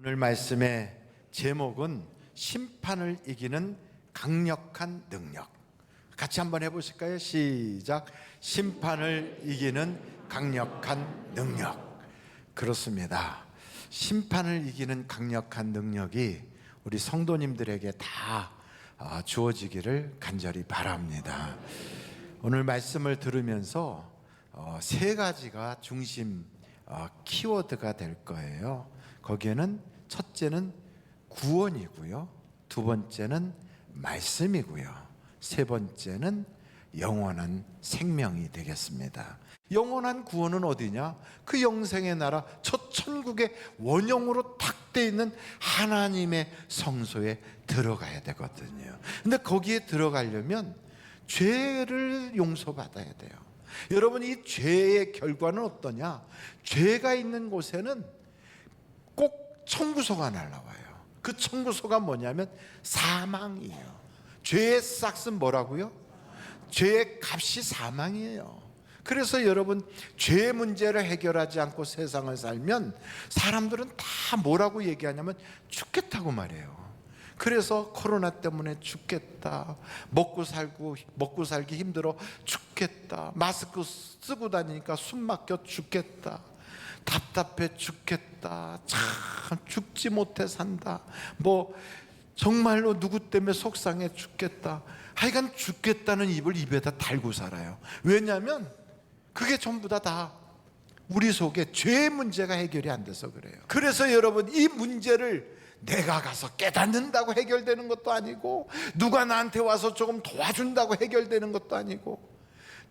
오늘 말씀의 제목은 심판을 이기는 강력한 능력. 같이 한번 해보실까요? 시작. 심판을 이기는 강력한 능력. 그렇습니다. 심판을 이기는 강력한 능력이 우리 성도님들에게 다 주어지기를 간절히 바랍니다. 오늘 말씀을 들으면서 세 가지가 중심 키워드가 될 거예요. 거기에는 첫째는 구원이고요, 두 번째는 말씀이고요, 세 번째는 영원한 생명이 되겠습니다. 영원한 구원은 어디냐? 그 영생의 나라, 저 천국의 원형으로 탁 돼 있는 하나님의 성소에 들어가야 되거든요. 근데 거기에 들어가려면 죄를 용서받아야 돼요. 여러분, 이 죄의 결과는 어떠냐? 죄가 있는 곳에는 꼭 청구서가 날라와요. 그 청구서가 뭐냐면 사망이에요. 죄의 싹은 뭐라고요? 죄의 값이 사망이에요. 그래서 여러분, 죄의 문제를 해결하지 않고 세상을 살면 사람들은 다 뭐라고 얘기하냐면 죽겠다고 말해요. 그래서 코로나 때문에 죽겠다, 먹고 살기 힘들어 죽겠다, 마스크 쓰고 다니니까 숨 막혀 죽겠다, 답답해 죽겠다, 참 죽지 못해 산다, 뭐 정말로 누구 때문에 속상해 죽겠다, 하여간 죽겠다는 입을 입에다 달고 살아요. 왜냐하면 그게 전부 다 우리 속에 죄의 문제가 해결이 안 돼서 그래요. 그래서 여러분, 이 문제를 내가 가서 깨닫는다고 해결되는 것도 아니고, 누가 나한테 와서 조금 도와준다고 해결되는 것도 아니고,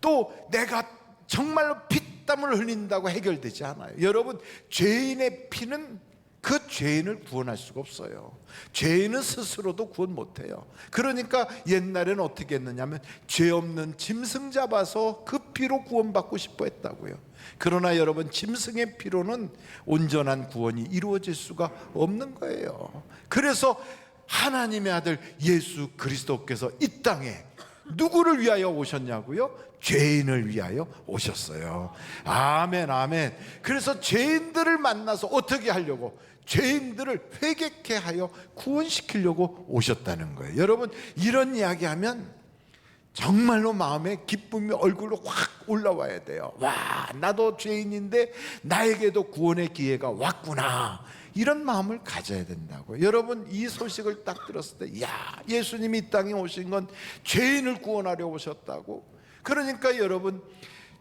또 내가 정말로 피땀을 흘린다고 해결되지 않아요. 여러분, 죄인의 피는 그 죄인을 구원할 수가 없어요. 죄인은 스스로도 구원 못해요. 그러니까 옛날에는 어떻게 했느냐면 죄 없는 짐승 잡아서 그 피로 구원받고 싶어 했다고요. 그러나 여러분, 짐승의 피로는 온전한 구원이 이루어질 수가 없는 거예요. 그래서 하나님의 아들 예수 그리스도께서 이 땅에 누구를 위하여 오셨냐고요? 죄인을 위하여 오셨어요. 아멘, 아멘. 그래서 죄인들을 만나서 어떻게 하려고? 죄인들을 회개케 하여 구원시키려고 오셨다는 거예요. 여러분, 이런 이야기하면 정말로 마음에 기쁨이 얼굴로 확 올라와야 돼요. 와, 나도 죄인인데 나에게도 구원의 기회가 왔구나, 이런 마음을 가져야 된다고. 여러분, 이 소식을 딱 들었을 때, 야, 예수님이 이 땅에 오신 건 죄인을 구원하려 오셨다고. 그러니까 여러분,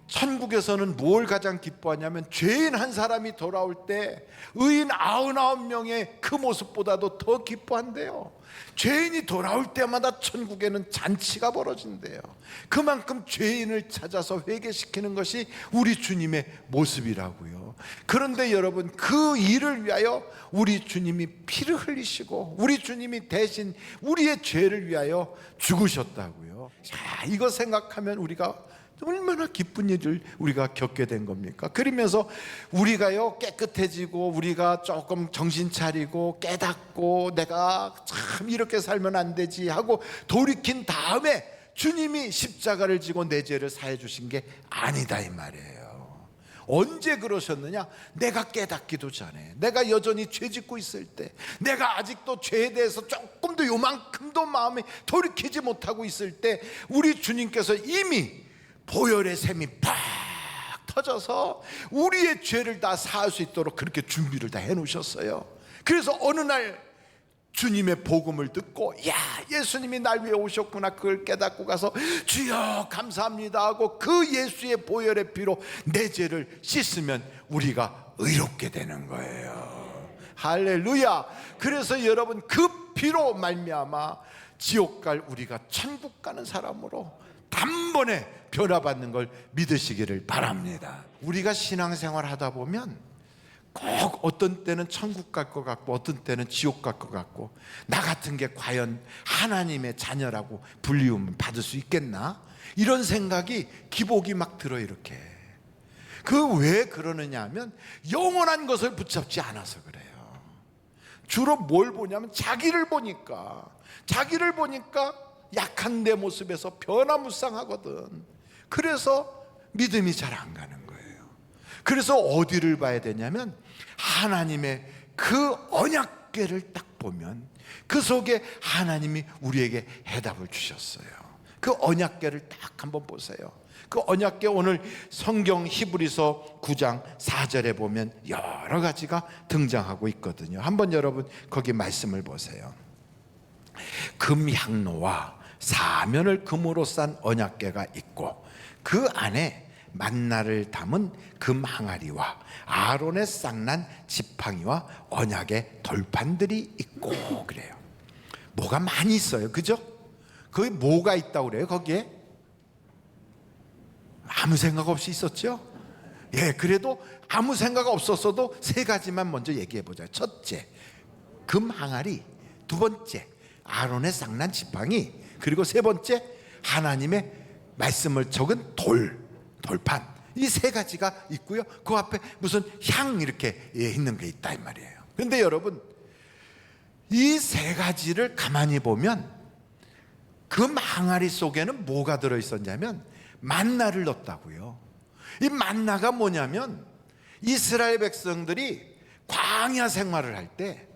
천국에서는 뭘 가장 기뻐하냐면 죄인 한 사람이 돌아올 때 의인 99명의 그 모습보다도 더 기뻐한대요. 죄인이 돌아올 때마다 천국에는 잔치가 벌어진대요. 그만큼 죄인을 찾아서 회개시키는 것이 우리 주님의 모습이라고요. 그런데 여러분, 그 일을 위하여 우리 주님이 피를 흘리시고 우리 주님이 대신 우리의 죄를 위하여 죽으셨다고요. 자, 이거 생각하면 우리가 얼마나 기쁜 일을 우리가 겪게 된 겁니까? 그러면서 우리가요, 깨끗해지고 우리가 조금 정신 차리고 깨닫고 내가 참 이렇게 살면 안 되지 하고 돌이킨 다음에 주님이 십자가를 지고 내 죄를 사해 주신 게 아니다, 이 말이에요. 언제 그러셨느냐? 내가 깨닫기도 전에, 내가 여전히 죄 짓고 있을 때, 내가 아직도 죄에 대해서 조금도 요만큼도 마음에 돌이키지 못하고 있을 때 우리 주님께서 이미 보혈의 샘이 팍 터져서 우리의 죄를 다 사할 수 있도록 그렇게 준비를 다 해놓으셨어요. 그래서 어느 날 주님의 복음을 듣고, 야, 예수님이 날 위해 오셨구나, 그걸 깨닫고 가서 주여 감사합니다 하고 그 예수의 보혈의 피로 내 죄를 씻으면 우리가 의롭게 되는 거예요. 할렐루야. 그래서 여러분, 그 피로 말미암아 지옥 갈 우리가 천국 가는 사람으로 단번에 변화받는 걸 믿으시기를 바랍니다. 우리가 신앙생활 하다 보면 꼭 어떤 때는 천국 갈 것 같고 어떤 때는 지옥 갈 것 같고, 나 같은 게 과연 하나님의 자녀라고 불리움 받을 수 있겠나, 이런 생각이 기복이 막 들어. 이렇게 그 왜 그러느냐 하면 영원한 것을 붙잡지 않아서 그래요. 주로 뭘 보냐면 자기를 보니까 약한 내 모습에서 변화무쌍하거든. 그래서 믿음이 잘 안 가는 거예요. 그래서 어디를 봐야 되냐면 하나님의 그 언약궤를 딱 보면 그 속에 하나님이 우리에게 해답을 주셨어요. 그 언약궤를 딱 한번 보세요. 그 언약궤 오늘 성경 히브리서 9장 4절에 보면 여러 가지가 등장하고 있거든요. 한번 여러분 거기 말씀을 보세요. 금향로와 사면을 금으로 싼 언약궤가 있고 그 안에 만나를 담은 금 항아리와 아론의 쌍난 지팡이와 언약의 돌판들이 있고 그래요. 뭐가 많이 있어요, 그죠? 거기 뭐가 있다고 그래요? 거기에 아무 생각 없이 있었죠? 예, 그래도 아무 생각 없었어도 세 가지만 먼저 얘기해 보자. 첫째, 금 항아리. 두 번째, 아론의 쌍난 지팡이. 그리고 세 번째, 하나님의 말씀을 적은 돌판. 이 세 가지가 있고요. 그 앞에 무슨 향 이렇게 있는 게 있다 이 말이에요. 그런데 여러분, 이 세 가지를 가만히 보면 금 항아리 속에는 뭐가 들어있었냐면 만나를 넣었다고요. 이 만나가 뭐냐면 이스라엘 백성들이 광야 생활을 할 때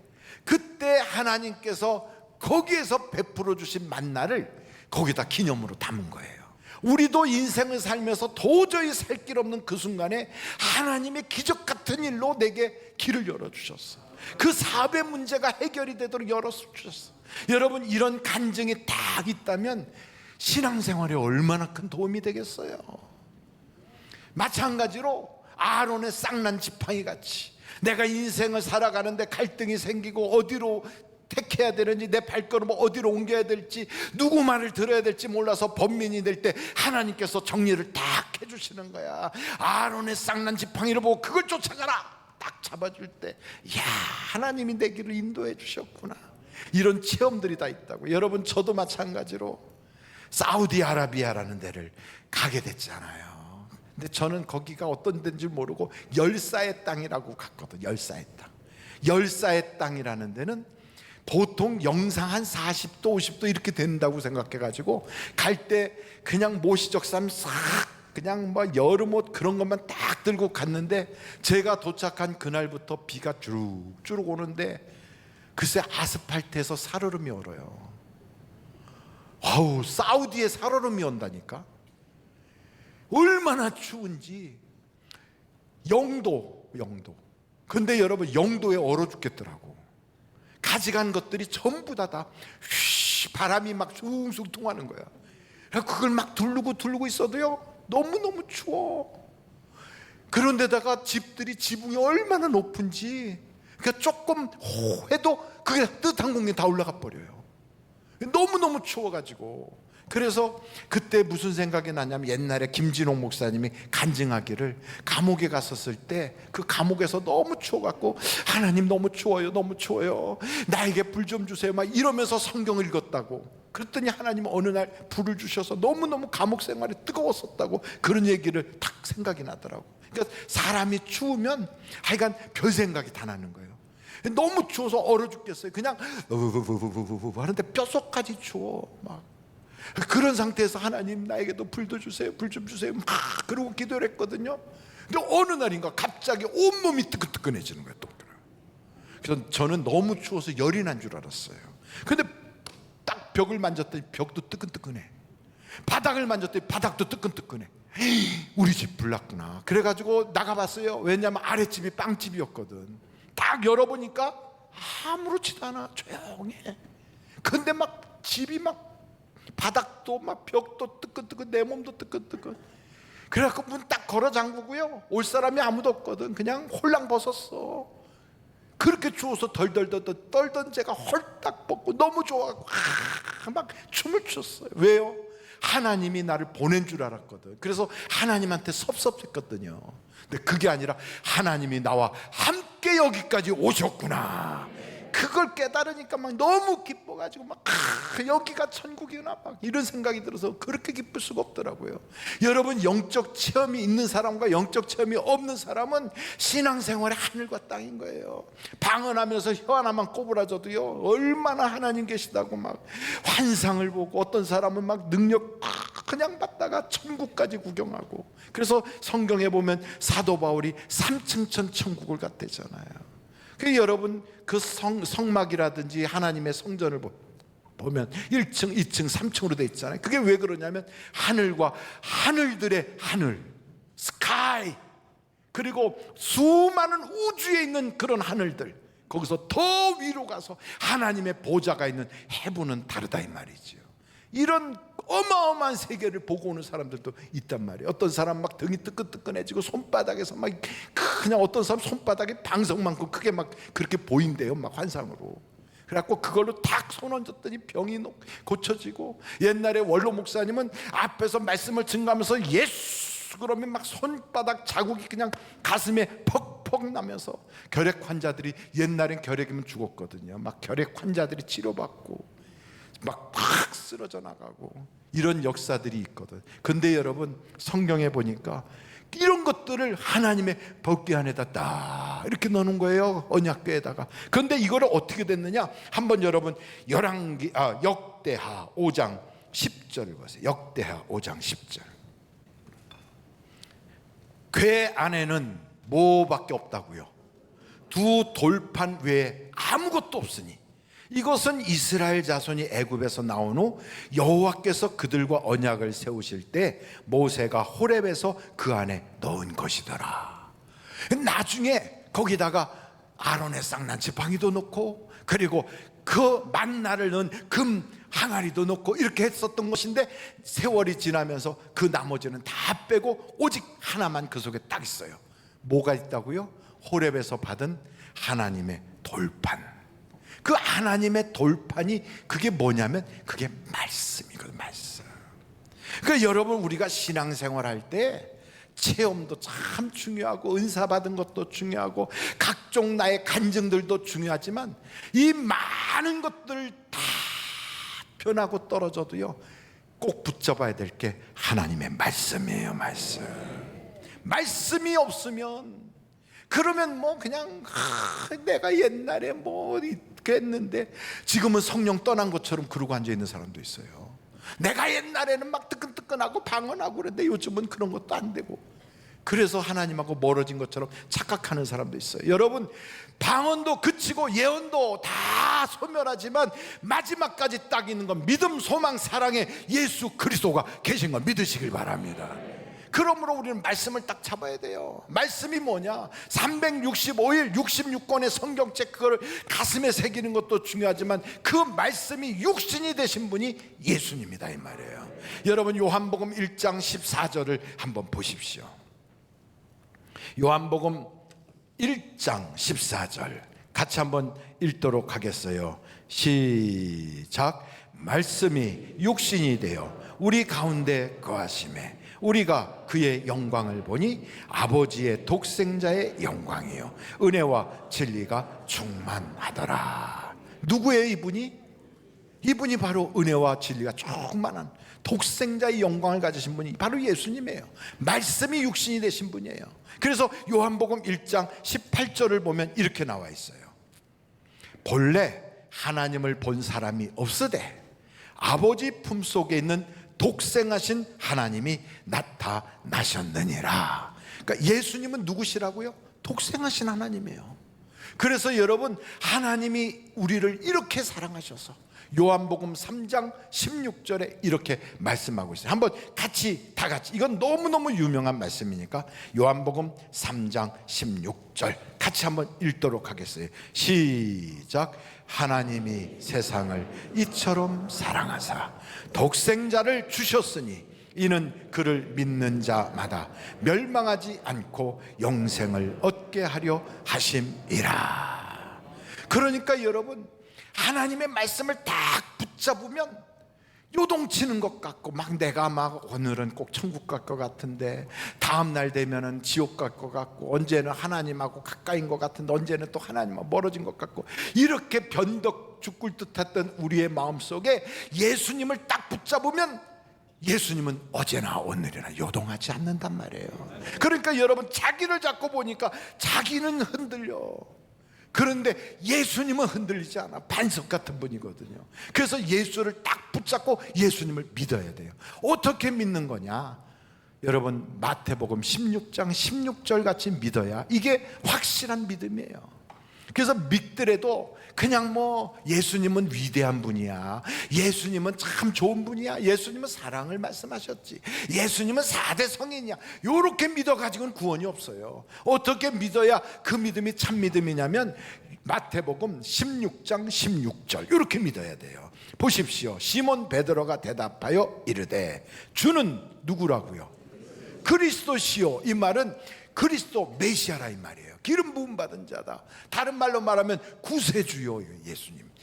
그때 하나님께서 거기에서 베풀어 주신 만나를 거기다 기념으로 담은 거예요. 우리도 인생을 살면서 도저히 살 길 없는 그 순간에 하나님의 기적 같은 일로 내게 길을 열어주셨어. 그 사업의 문제가 해결이 되도록 열어주셨어. 여러분, 이런 간증이 딱 있다면 신앙생활에 얼마나 큰 도움이 되겠어요. 마찬가지로 아론의 쌍난 지팡이 같이 내가 인생을 살아가는데 갈등이 생기고 어디로 택해야 되는지, 내 발걸음을 어디로 옮겨야 될지, 누구 말을 들어야 될지 몰라서 번민이 될 때 하나님께서 정리를 딱 해주시는 거야. 아론의 쌍난 지팡이를 보고 그걸 쫓아가라 딱 잡아줄 때, 이야, 하나님이 내 길을 인도해 주셨구나. 이런 체험들이 다 있다고. 여러분, 저도 마찬가지로 사우디아라비아라는 데를 가게 됐잖아요. 근데 저는 거기가 어떤 데인지 모르고 열사의 땅이라고 갔거든. 열사의 땅. 열사의 땅이라는 데는 보통 영상 한 40도 50도 이렇게 된다고 생각해가지고 갈 때 그냥 모시적삼 싹 그냥 뭐 여름옷 그런 것만 딱 들고 갔는데, 제가 도착한 그날부터 비가 주룩주룩 오는데 글쎄 아스팔트에서 살얼음이 얼어요. 아우, 사우디에 살얼음이 온다니까. 얼마나 추운지. 영도. 근데 여러분, 영도에 얼어 죽겠더라고. 가져간 것들이 전부 다 바람이 막 숭숭 통하는 거야. 그걸 막 두르고 있어도요 너무너무 추워. 그런데다가 집들이 지붕이 얼마나 높은지, 그러니까 조금 해도 그게 뜨뜻한 공기 다 올라가 버려요. 너무너무 추워가지고. 그래서 그때 무슨 생각이 나냐면, 옛날에 김진홍 목사님이 간증하기를 감옥에 갔었을 때 그 감옥에서 너무 추워갖고 하나님 너무 추워요, 너무 추워요, 나에게 불 좀 주세요 막 이러면서 성경을 읽었다고. 그랬더니 하나님은 어느 날 불을 주셔서 너무너무 감옥 생활이 뜨거웠었다고 그런 얘기를 딱 생각이 나더라고. 그러니까 사람이 추우면 하여간 별 생각이 다 나는 거예요. 너무 추워서 얼어 죽겠어요. 그냥 하는데 뼛속까지 추워 막. 그런 상태에서 하나님 나에게도 불도 주세요, 불 좀 주세요 막 그러고 기도를 했거든요. 근데 어느 날인가 갑자기 온몸이 뜨끈뜨끈해지는 거예요. 또. 그래서 저는 너무 추워서 열이 난 줄 알았어요. 근데 딱 벽을 만졌더니 벽도 뜨끈뜨끈해. 바닥을 만졌더니 바닥도 뜨끈뜨끈해. 우리 집 불났구나. 그래가지고 나가봤어요. 왜냐하면 아랫집이 빵집이었거든. 딱 열어보니까 아무렇지도 않아. 조용해. 근데 막 집이 막 바닥도 막 벽도 뜨끈뜨끈, 내 몸도 뜨끈뜨끈. 그래갖고 문 딱 걸어 잠그고요, 올 사람이 아무도 없거든. 그냥 홀랑 벗었어. 그렇게 추워서 덜덜덜 떨던 제가 헐딱 벗고 너무 좋아하고 막 춤을 췄어요. 왜요? 하나님이 나를 보낸 줄 알았거든. 그래서 하나님한테 섭섭했거든요. 근데 그게 아니라 하나님이 나와 함께 여기까지 오셨구나, 그걸 깨달으니까 막 너무 기뻐가지고 막 여기가 천국이구나 막 이런 생각이 들어서 그렇게 기쁠 수가 없더라고요. 여러분, 영적 체험이 있는 사람과 영적 체험이 없는 사람은 신앙생활의 하늘과 땅인 거예요. 방언하면서 혀 하나만 꼬부라져도요 얼마나 하나님 계시다고 막 환상을 보고, 어떤 사람은 막 능력 그냥 받다가 천국까지 구경하고. 그래서 성경에 보면 사도 바울이 3층천 천국을 갔대잖아요. 그 여러분 그 성막이라든지 하나님의 성전을 보면 1층, 2층, 3층으로 돼 있잖아요. 그게 왜 그러냐면 하늘과 하늘들의 하늘, 스카이, 그리고 수많은 우주에 있는 그런 하늘들, 거기서 더 위로 가서 하나님의 보좌가 있는 해부는 다르다 이 말이죠. 이런 어마어마한 세계를 보고 오는 사람들도 있단 말이에요. 어떤 사람 막 등이 뜨끈뜨끈해지고 손바닥에서 막 그냥 어떤 사람 손바닥에 방석만큼 크게 막 그렇게 보인대요. 막 환상으로. 그래갖고 그걸로 탁 손 얹었더니 병이 고쳐지고, 옛날에 원로 목사님은 앞에서 말씀을 증거하면서 예수 그러면 막 손바닥 자국이 그냥 가슴에 퍽퍽 나면서 결핵 환자들이, 옛날엔 결핵이면 죽었거든요. 막 결핵 환자들이 치료받고 막 쓰러져 나가고 이런 역사들이 있거든. 근데 여러분 성경에 보니까 이런 것들을 하나님의 법궤 안에다 딱 이렇게 넣는 거예요, 언약궤에다가. 근데 이거를 어떻게 됐느냐, 한번 여러분 역대하 5장 10절을 보세요. 역대하 5장 10절. 궤 안에는 뭐밖에 없다고요? 두 돌판 외에 아무것도 없으니 이것은 이스라엘 자손이 애굽에서 나온 후 여호와께서 그들과 언약을 세우실 때 모세가 호렙에서 그 안에 넣은 것이더라. 나중에 거기다가 아론의 쌍난 지팡이도 넣고, 그리고 그 만나를 넣은 금 항아리도 넣고 이렇게 했었던 것인데, 세월이 지나면서 그 나머지는 다 빼고 오직 하나만 그 속에 딱 있어요. 뭐가 있다고요? 호렙에서 받은 하나님의 돌판. 그 하나님의 돌판이 그게 뭐냐면 그게 말씀이거든요. 말씀. 그러니까 여러분 우리가 신앙생활 할 때 체험도 참 중요하고 은사 받은 것도 중요하고 각종 나의 간증들도 중요하지만 이 많은 것들 다 변하고 떨어져도요 꼭 붙잡아야 될 게 하나님의 말씀이에요. 말씀이 없으면, 그러면 뭐 그냥 내가 옛날에 뭐 했는데 지금은 성령 떠난 것처럼 그러고 앉아있는 사람도 있어요. 내가 옛날에는 막 뜨끈뜨끈하고 방언하고 그랬는데 요즘은 그런 것도 안 되고, 그래서 하나님하고 멀어진 것처럼 착각하는 사람도 있어요. 여러분 방언도 그치고 예언도 다 소멸하지만 마지막까지 딱 있는 건 믿음, 소망, 사랑의 예수 그리스도가 계신 걸 믿으시길 바랍니다. 그러므로 우리는 말씀을 딱 잡아야 돼요. 말씀이 뭐냐? 365일 66권의 성경책 그걸 가슴에 새기는 것도 중요하지만 그 말씀이 육신이 되신 분이 예수님이다 이 말이에요. 여러분 요한복음 1장 14절을 한번 보십시오. 요한복음 1장 14절 같이 한번 읽도록 하겠어요. 시작. 말씀이 육신이 되어 우리 가운데 거하심에 우리가 그의 영광을 보니 아버지의 독생자의 영광이요 은혜와 진리가 충만하더라. 누구예요 이분이? 이분이 바로 은혜와 진리가 충만한 독생자의 영광을 가지신 분이 바로 예수님이에요. 말씀이 육신이 되신 분이에요. 그래서 요한복음 1장 18절을 보면 이렇게 나와 있어요. 본래 하나님을 본 사람이 없으되 아버지 품속에 있는 독생하신 하나님이 나타나셨느니라. 그러니까 예수님은 누구시라고요? 독생하신 하나님이에요. 그래서 여러분 하나님이 우리를 이렇게 사랑하셔서 요한복음 3장 16절에 이렇게 말씀하고 있어요. 한번 같이 다 같이, 이건 너무너무 유명한 말씀이니까 요한복음 3장 16절 같이 한번 읽도록 하겠어요. 시작. 하나님이 세상을 이처럼 사랑하사 독생자를 주셨으니 이는 그를 믿는 자마다 멸망하지 않고 영생을 얻게 하려 하심이라. 그러니까 여러분 하나님의 말씀을 딱 붙잡으면 요동치는 것 같고 막 내가 막 오늘은 꼭 천국 갈 것 같은데 다음 날 되면은 지옥 갈 것 같고 언제는 하나님하고 가까이인 것 같은데 언제는 또 하나님하고 멀어진 것 같고 이렇게 변덕 죽을 듯했던 우리의 마음속에 예수님을 딱 붙잡으면 예수님은 어제나 오늘이나 요동하지 않는단 말이에요. 그러니까 여러분 자기를 잡고 보니까 자기는 흔들려. 그런데 예수님은 흔들리지 않아. 반석 같은 분이거든요. 그래서 예수를 딱 붙잡고 예수님을 믿어야 돼요. 어떻게 믿는 거냐? 여러분 마태복음 16장 16절 같이 믿어야 이게 확실한 믿음이에요. 그래서 믿더라도 그냥 예수님은 위대한 분이야, 예수님은 참 좋은 분이야, 예수님은 사랑을 말씀하셨지, 예수님은 4대 성인이야, 이렇게 믿어가지고는 구원이 없어요. 어떻게 믿어야 그 믿음이 참 믿음이냐면 마태복음 16장 16절 이렇게 믿어야 돼요. 보십시오. 시몬 베드로가 대답하여 이르되 주는 누구라고요? 그리스도시요. 이 말은 그리스도 메시아라 이 말이에요. 기름 부음 받은 자다. 다른 말로 말하면 구세주요.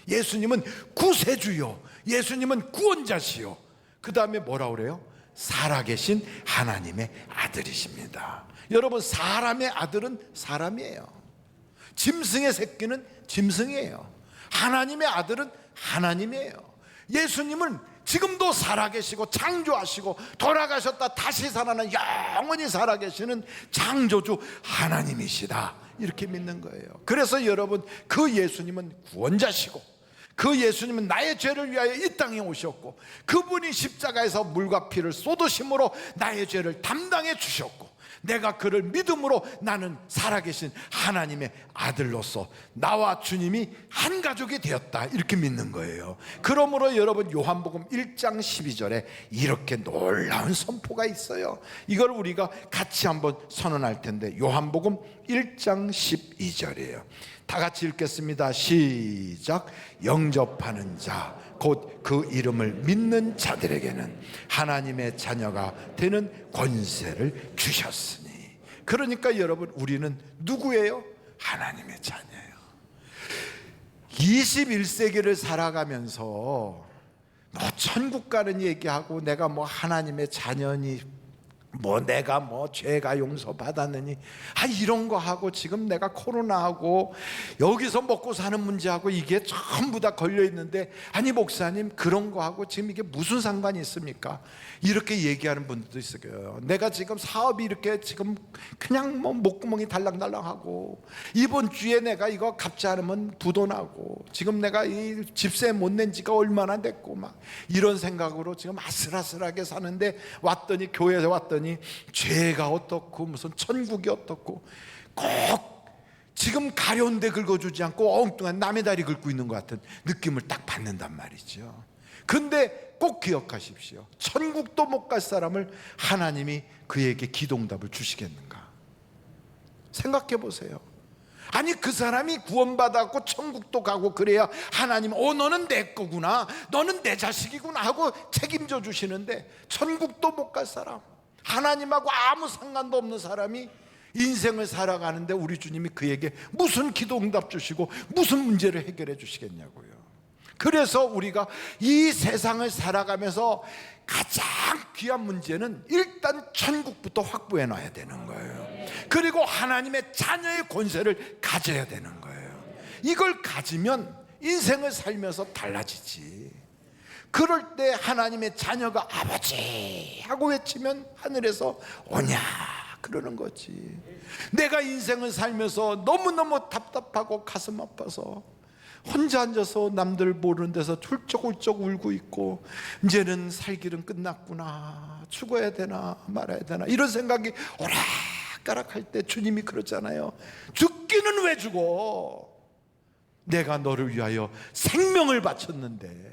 예수님은 구세주요, 예수님은 구원자시요. 그 다음에 뭐라 그래요? 살아계신 하나님의 아들이십니다. 여러분, 사람의 아들은 사람이에요. 짐승의 새끼는 짐승이에요. 하나님의 아들은 하나님이에요. 예수님은 지금도 살아계시고 창조하시고 돌아가셨다 다시 살아난 영원히 살아계시는 창조주 하나님이시다, 이렇게 믿는 거예요. 그래서 여러분, 그 예수님은 구원자시고 그 예수님은 나의 죄를 위하여 이 땅에 오셨고 그분이 십자가에서 물과 피를 쏟으심으로 나의 죄를 담당해 주셨고 내가 그를 믿음으로 나는 살아계신 하나님의 아들로서 나와 주님이 한 가족이 되었다, 이렇게 믿는 거예요. 그러므로 여러분, 요한복음 1장 12절에 이렇게 놀라운 선포가 있어요. 이걸 우리가 같이 한번 선언할 텐데, 요한복음 1장 12절이에요. 다 같이 읽겠습니다. 시작. 영접하는 자 곧 그 이름을 믿는 자들에게는 하나님의 자녀가 되는 권세를 주셨으니. 그러니까 여러분, 우리는 누구예요? 하나님의 자녀예요. 21세기를 살아가면서 천국 가는 얘기하고 내가 하나님의 자녀니 내가 죄가 용서받았느니 이런 거 하고, 지금 내가 코로나하고 여기서 먹고 사는 문제하고 이게 전부 다 걸려 있는데, 아니 목사님 그런 거 하고 지금 이게 무슨 상관이 있습니까? 이렇게 얘기하는 분들도 있어요. 내가 지금 사업이 이렇게 지금 그냥 목구멍이 달랑달랑하고, 이번 주에 내가 이거 갚지 않으면 부도나고, 지금 내가 이 집세 못 낸 지가 얼마나 됐고 이런 생각으로 지금 아슬아슬하게 사는데, 왔더니 교회에 왔더니 죄가 어떻고 무슨 천국이 어떻고, 꼭 지금 가려운 데 긁어주지 않고 엉뚱한 남의 다리 긁고 있는 것 같은 느낌을 딱 받는단 말이죠. 근데 꼭 기억하십시오. 천국도 못 갈 사람을 하나님이 그에게 기도응답을 주시겠는가? 생각해 보세요. 아니, 그 사람이 구원받았고 천국도 가고 그래야 하나님 너는 내 거구나, 너는 내 자식이구나 하고 책임져 주시는데, 천국도 못 갈 사람, 하나님하고 아무 상관도 없는 사람이 인생을 살아가는데 우리 주님이 그에게 무슨 기도 응답 주시고 무슨 문제를 해결해 주시겠냐고요. 그래서 우리가 이 세상을 살아가면서 가장 귀한 문제는 일단 천국부터 확보해 놔야 되는 거예요. 그리고 하나님의 자녀의 권세를 가져야 되는 거예요. 이걸 가지면 인생을 살면서 달라지지. 그럴 때 하나님의 자녀가 아버지 하고 외치면 하늘에서 오냐 그러는 거지. 내가 인생을 살면서 너무너무 답답하고 가슴 아파서 혼자 앉아서 남들 모르는 데서 훌쩍훌쩍 울고 있고, 이제는 살 길은 끝났구나, 죽어야 되나 말아야 되나 이런 생각이 오락가락할 때 주님이 그러잖아요. 죽기는 왜 죽어? 내가 너를 위하여 생명을 바쳤는데.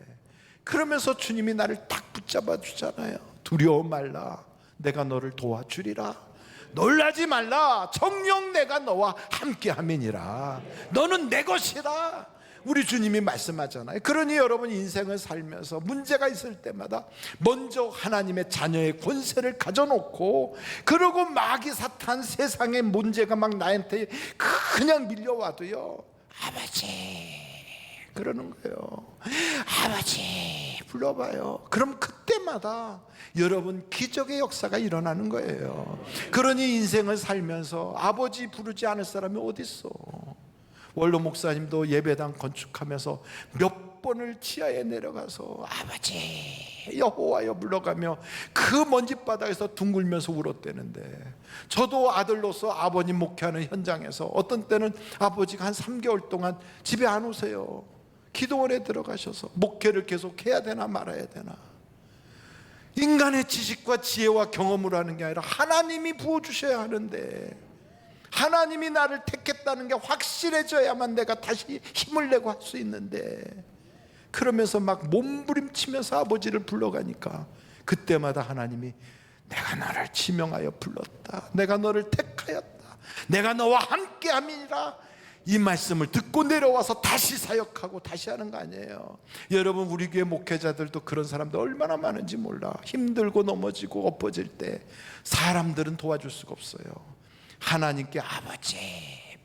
그러면서 주님이 나를 딱 붙잡아 주잖아요. 두려워 말라, 내가 너를 도와주리라. 놀라지 말라, 정녕 내가 너와 함께함이니라. 너는 내 것이라. 우리 주님이 말씀하잖아요. 그러니 여러분, 인생을 살면서 문제가 있을 때마다 먼저 하나님의 자녀의 권세를 가져놓고, 그러고 마귀 사탄 세상의 문제가 막 나한테 그냥 밀려와도요, 아버지 그러는 거예요. 아버지 불러봐요. 그럼 그때마다 여러분 기적의 역사가 일어나는 거예요. 그러니 인생을 살면서 아버지 부르지 않을 사람이 어디 있어? 원로 목사님도 예배당 건축하면서 몇 번을 지하에 내려가서 아버지 여호와여 불러가며 그 먼지바닥에서 둥글면서 울었대는데, 저도 아들로서 아버님 목회하는 현장에서 어떤 때는 아버지가 한 3개월 동안 집에 안 오세요. 기도원에 들어가셔서 목회를 계속 해야 되나 말아야 되나. 인간의 지식과 지혜와 경험으로 하는 게 아니라 하나님이 부어주셔야 하는데, 하나님이 나를 택했다는 게 확실해져야만 내가 다시 힘을 내고 할 수 있는데, 그러면서 막 몸부림치면서 아버지를 불러가니까 그때마다 하나님이 내가 너를 지명하여 불렀다, 내가 너를 택하였다, 내가 너와 함께함이니라, 이 말씀을 듣고 내려와서 다시 사역하고 다시 하는 거 아니에요. 여러분, 우리 교회 목회자들도 그런 사람들 얼마나 많은지 몰라. 힘들고 넘어지고 엎어질 때 사람들은 도와줄 수가 없어요. 하나님께 아버지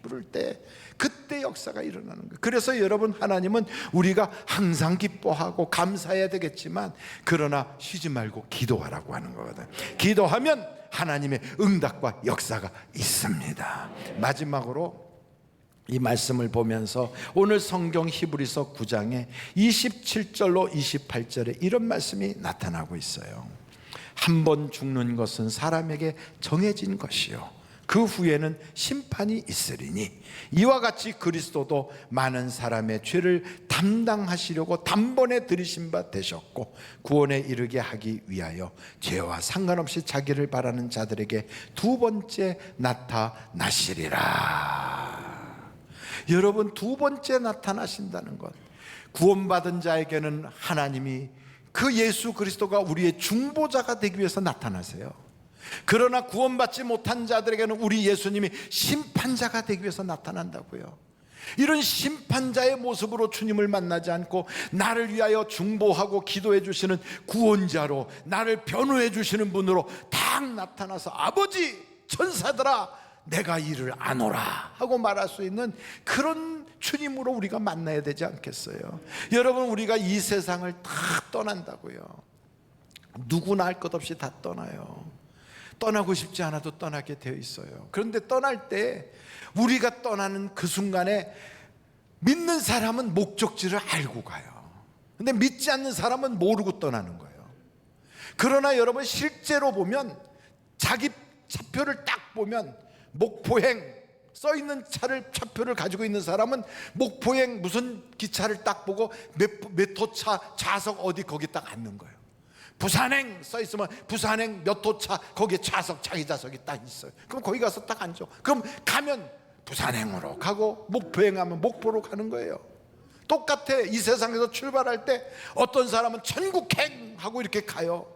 부를 때 그때 역사가 일어나는 거예요. 그래서 여러분, 하나님은 우리가 항상 기뻐하고 감사해야 되겠지만, 그러나 쉬지 말고 기도하라고 하는 거거든. 기도하면 하나님의 응답과 역사가 있습니다. 마지막으로 이 말씀을 보면서 오늘 성경 히브리서 9장에 27절로 28절에 이런 말씀이 나타나고 있어요. 한 번 죽는 것은 사람에게 정해진 것이요 그 후에는 심판이 있으리니, 이와 같이 그리스도도 많은 사람의 죄를 담당하시려고 단번에 들이신 바 되셨고, 구원에 이르게 하기 위하여 죄와 상관없이 자기를 바라는 자들에게 두 번째 나타나시리라. 여러분, 두 번째 나타나신다는 것, 구원받은 자에게는 하나님이 그 예수 그리스도가 우리의 중보자가 되기 위해서 나타나세요. 그러나 구원받지 못한 자들에게는 우리 예수님이 심판자가 되기 위해서 나타난다고요. 이런 심판자의 모습으로 주님을 만나지 않고 나를 위하여 중보하고 기도해 주시는 구원자로, 나를 변호해 주시는 분으로 딱 나타나서 아버지, 천사들아 내가 이를 아노라 하고 말할 수 있는 그런 주님으로 우리가 만나야 되지 않겠어요? 여러분, 우리가 이 세상을 다 떠난다고요. 누구나 할 것 없이 다 떠나요. 떠나고 싶지 않아도 떠나게 되어 있어요. 그런데 떠날 때, 우리가 떠나는 그 순간에 믿는 사람은 목적지를 알고 가요. 근데 믿지 않는 사람은 모르고 떠나는 거예요. 그러나 여러분, 실제로 보면 자기 차표를 딱 보면 목포행 써있는 차표를 가지고 있는 사람은 목포행 무슨 기차를 딱 보고 몇 호차 좌석 어디 거기 딱 앉는 거예요. 부산행 써있으면 부산행 몇 호차 거기에 좌석, 자기 좌석이 딱 있어요. 그럼 거기 가서 딱 앉아. 그럼 가면 부산행으로 가고, 목포행 하면 목포로 가는 거예요. 똑같아. 이 세상에서 출발할 때 어떤 사람은 천국행 하고 이렇게 가요.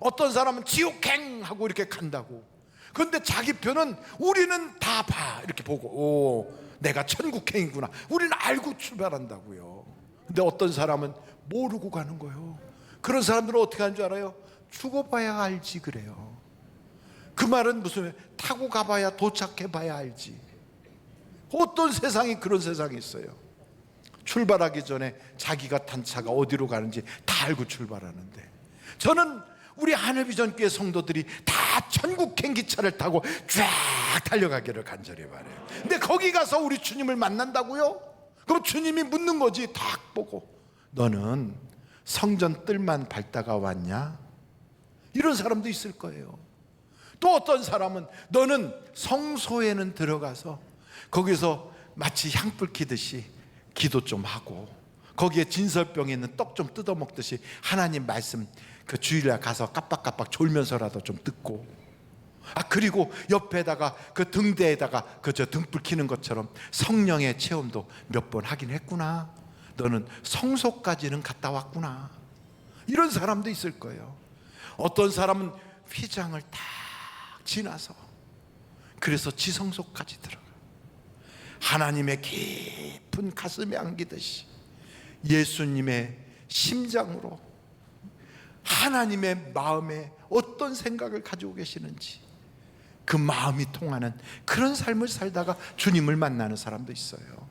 어떤 사람은 지옥행 하고 이렇게 간다고. 그런데 자기 표는 우리는 다 봐 이렇게 보고, 오, 내가 천국행이구나, 우리는 알고 출발한다고요. 근데 어떤 사람은 모르고 가는 거예요. 그런 사람들은 어떻게 하는 줄 알아요? 죽어봐야 알지 그래요. 그 말은 무슨, 타고 가봐야 도착해봐야 알지. 어떤 세상이 그런 세상이 있어요. 출발하기 전에 자기가 탄 차가 어디로 가는지 다 알고 출발하는데, 저는 우리 하늘비전교회 성도들이 다 천국행 기차를 타고 쫙 달려가기를 간절히 바라요. 근데 거기 가서 우리 주님을 만난다고요? 그럼 주님이 묻는 거지, 딱 보고, 너는 성전 뜰만 밟다가 왔냐? 이런 사람도 있을 거예요. 또 어떤 사람은 너는 성소에는 들어가서 거기서 마치 향불 키듯이 기도 좀 하고, 거기에 진설병에 있는 떡 좀 뜯어 먹듯이 하나님 말씀 그 주일날 가서 깜빡깜빡 졸면서라도 좀 듣고, 그리고 옆에다가 그 등대에다가 그저 등불 켜는 것처럼 성령의 체험도 몇 번 하긴 했구나. 너는 성소까지는 갔다 왔구나. 이런 사람도 있을 거예요. 어떤 사람은 휘장을 딱 지나서 그래서 지성소까지 들어가, 하나님의 깊은 가슴에 안기듯이 예수님의 심장으로 하나님의 마음에 어떤 생각을 가지고 계시는지 그 마음이 통하는 그런 삶을 살다가 주님을 만나는 사람도 있어요.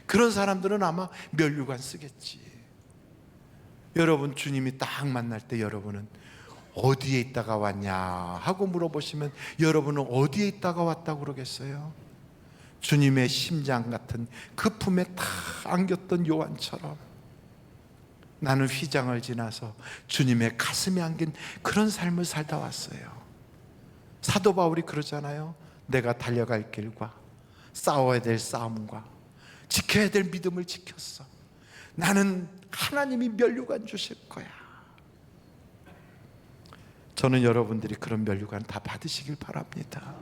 그런 사람들은 아마 면류관 쓰겠지. 여러분, 주님이 딱 만날 때 여러분은 어디에 있다가 왔냐 하고 물어보시면 여러분은 어디에 있다가 왔다고 그러겠어요? 주님의 심장 같은 그 품에 딱 안겼던 요한처럼 나는 휘장을 지나서 주님의 가슴에 안긴 그런 삶을 살다 왔어요. 사도 바울이 그러잖아요. 내가 달려갈 길과 싸워야 될 싸움과 지켜야 될 믿음을 지켰어. 나는 하나님이 면류관 주실 거야. 저는 여러분들이 그런 면류관 다 받으시길 바랍니다.